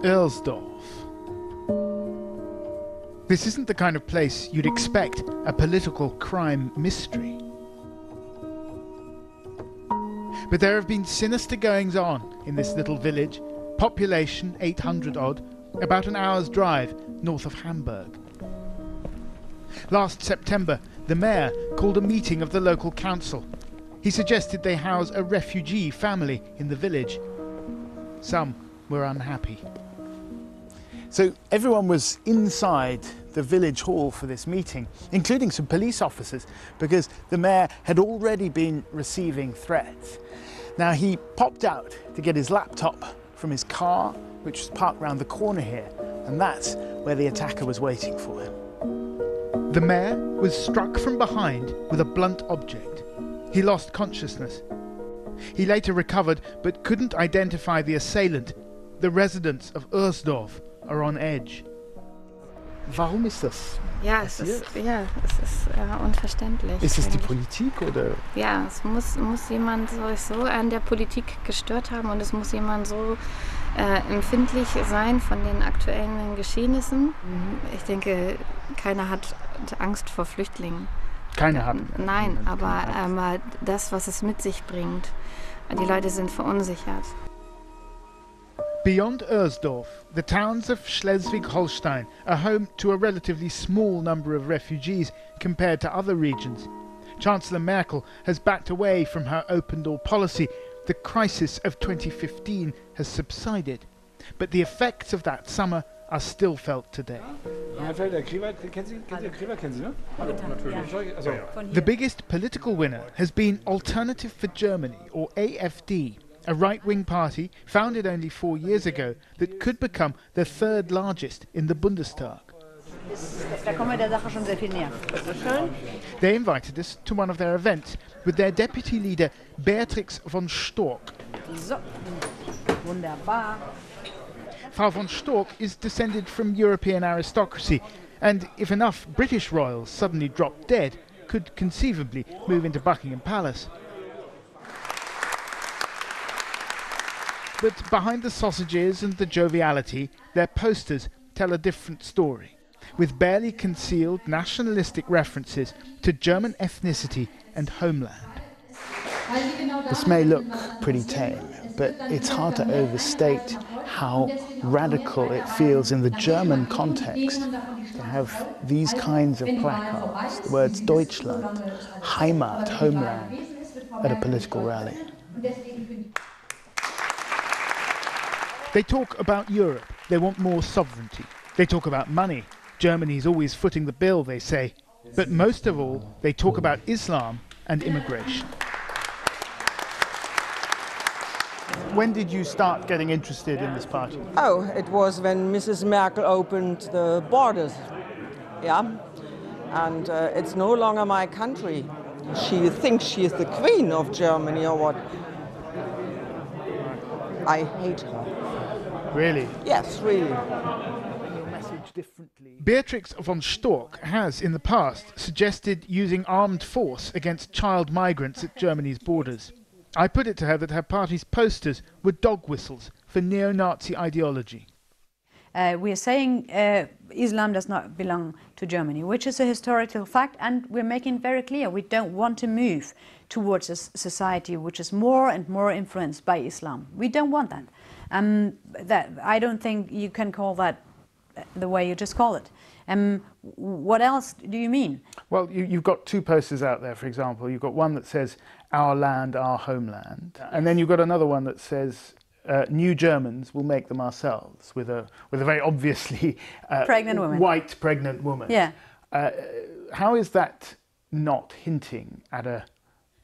Oehrsdorf. This isn't the kind of place you'd expect a political crime mystery. But there have been sinister goings-on in this little village, population 800 odd, about an hour's drive north of Hamburg. Last September, the mayor called a meeting of the local council. He suggested they house a refugee family in the village. Some were unhappy. So everyone was inside the village hall for this meeting, including some police officers, because the mayor had already been receiving threats. Now he popped out to get his laptop from his car, which was parked round the corner here, and that's where the attacker was waiting for him. The mayor was struck from behind with a blunt object. He lost consciousness. He later recovered, but couldn't identify the assailant. The residents of Oehrsdorf are on edge. Warum ist das? Ja, es ist unverständlich. Ist es die Politik oder? Ja, es muss jemand so an der Politik gestört haben und es muss jemand so empfindlich sein von den aktuellen Geschehnissen. Ich denke, keiner hat Angst vor Flüchtlingen. Keiner hat? Nein, aber das, was es mit sich bringt, die Leute sind verunsichert. Beyond Oehrsdorf, the towns of Schleswig-Holstein are home to a relatively small number of refugees compared to other regions. Chancellor Merkel has backed away from her open-door policy. The crisis of 2015 has subsided, but the effects of that summer are still felt today. The biggest political winner has been Alternative for Germany, or AfD, a right-wing party founded only 4 years ago that could become the third largest in the Bundestag. They invited us to one of their events with their deputy leader Beatrix von Storch. Frau von Storch is descended from European aristocracy, and if enough British royals suddenly dropped dead, could conceivably move into Buckingham Palace. But behind the sausages and the joviality, their posters tell a different story, with barely concealed nationalistic references to German ethnicity and homeland. This may look pretty tame, but it's hard to overstate how radical it feels in the German context to have these kinds of placards, the words Deutschland, Heimat, homeland, at a political rally. They talk about Europe. They want more sovereignty. They talk about money. Germany's always footing the bill, they say. But most of all, they talk about Islam and immigration. When did you start getting interested in this party? Oh, it was when Mrs. Merkel opened the borders. Yeah. And it's no longer my country. She thinks she is the queen of Germany or what. I hate her. Really? Yes, really. Beatrix von Storch has, in the past, suggested using armed force against child migrants at Germany's borders. I put it to her that her party's posters were dog whistles for neo-Nazi ideology. We are saying Islam does not belong to Germany, which is a historical fact, and we're making very clear we don't want to move towards a society which is more and more influenced by Islam. We don't want that. I don't think you can call that the way you just call it. What else do you mean? Well, you've got two posters out there, for example. You've got one that says, "Our land, our homeland," and then you've got another one that says, "New Germans will make them ourselves," with a very obviously pregnant woman. White pregnant woman. Yeah. How is that not hinting at a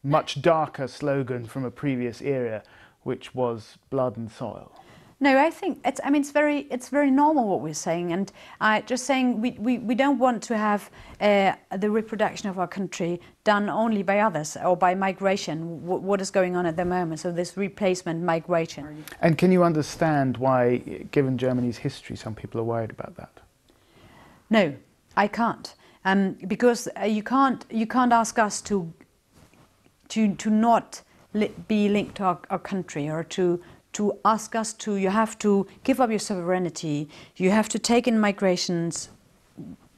much darker slogan from a previous era, which was blood and soil? No, I think it's very normal what we're saying, and just saying we don't want to have the reproduction of our country done only by others or by migration. What is going on at the moment? So this replacement migration. And can you understand why, given Germany's history, some people are worried about that? No, I can't, because you can't ask us to not be linked to our country or to to ask us to, you have to give up your sovereignty, you have to take in migrations,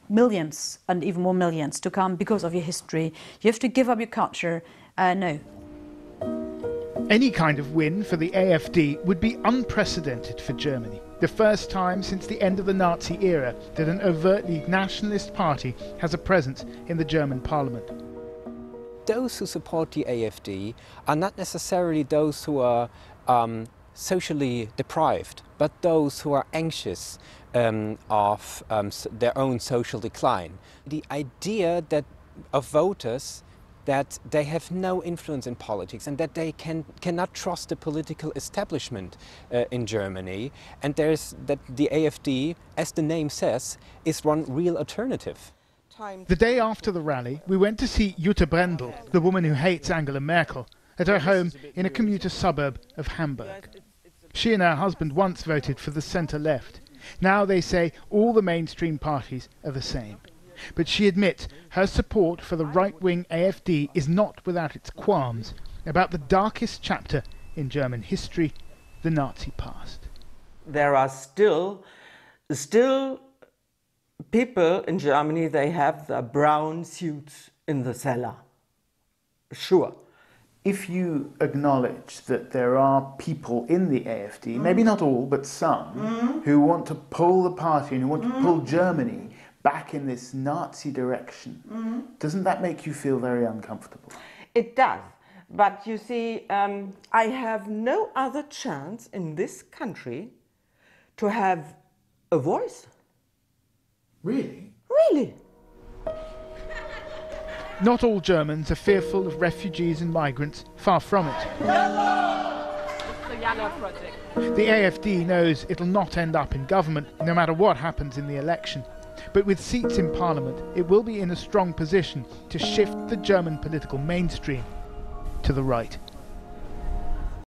millions and even more millions to come because of your history, you have to give up your culture. No. Any kind of win for the AfD would be unprecedented for Germany. The first time since the end of the Nazi era that an overtly nationalist party has a presence in the German parliament. Those who support the AfD are not necessarily those who are socially deprived, but those who are anxious of their own social decline. The idea that of voters that they have no influence in politics and that they cannot trust the political establishment in Germany, and that the AfD, as the name says, is one real alternative. The day after the rally, we went to see Jutta Brendel, the woman who hates Angela Merkel, at her home in a commuter suburb of Hamburg. She and her husband once voted for the centre-left. Now they say all the mainstream parties are the same. But she admits her support for the right-wing AfD is not without its qualms about the darkest chapter in German history, the Nazi past. There are still people in Germany, they have the brown suits in the cellar. Sure. If you acknowledge that there are people in the AfD, maybe not all, but some, who want to pull the party and who want to pull Germany back in this Nazi direction, doesn't that make you feel very uncomfortable? It does. But you see, I have no other chance in this country to have a voice. Really? Really? Not all Germans are fearful of refugees and migrants, far from it. The AfD knows it'll not end up in government, no matter what happens in the election. But with seats in parliament, it will be in a strong position to shift the German political mainstream to the right.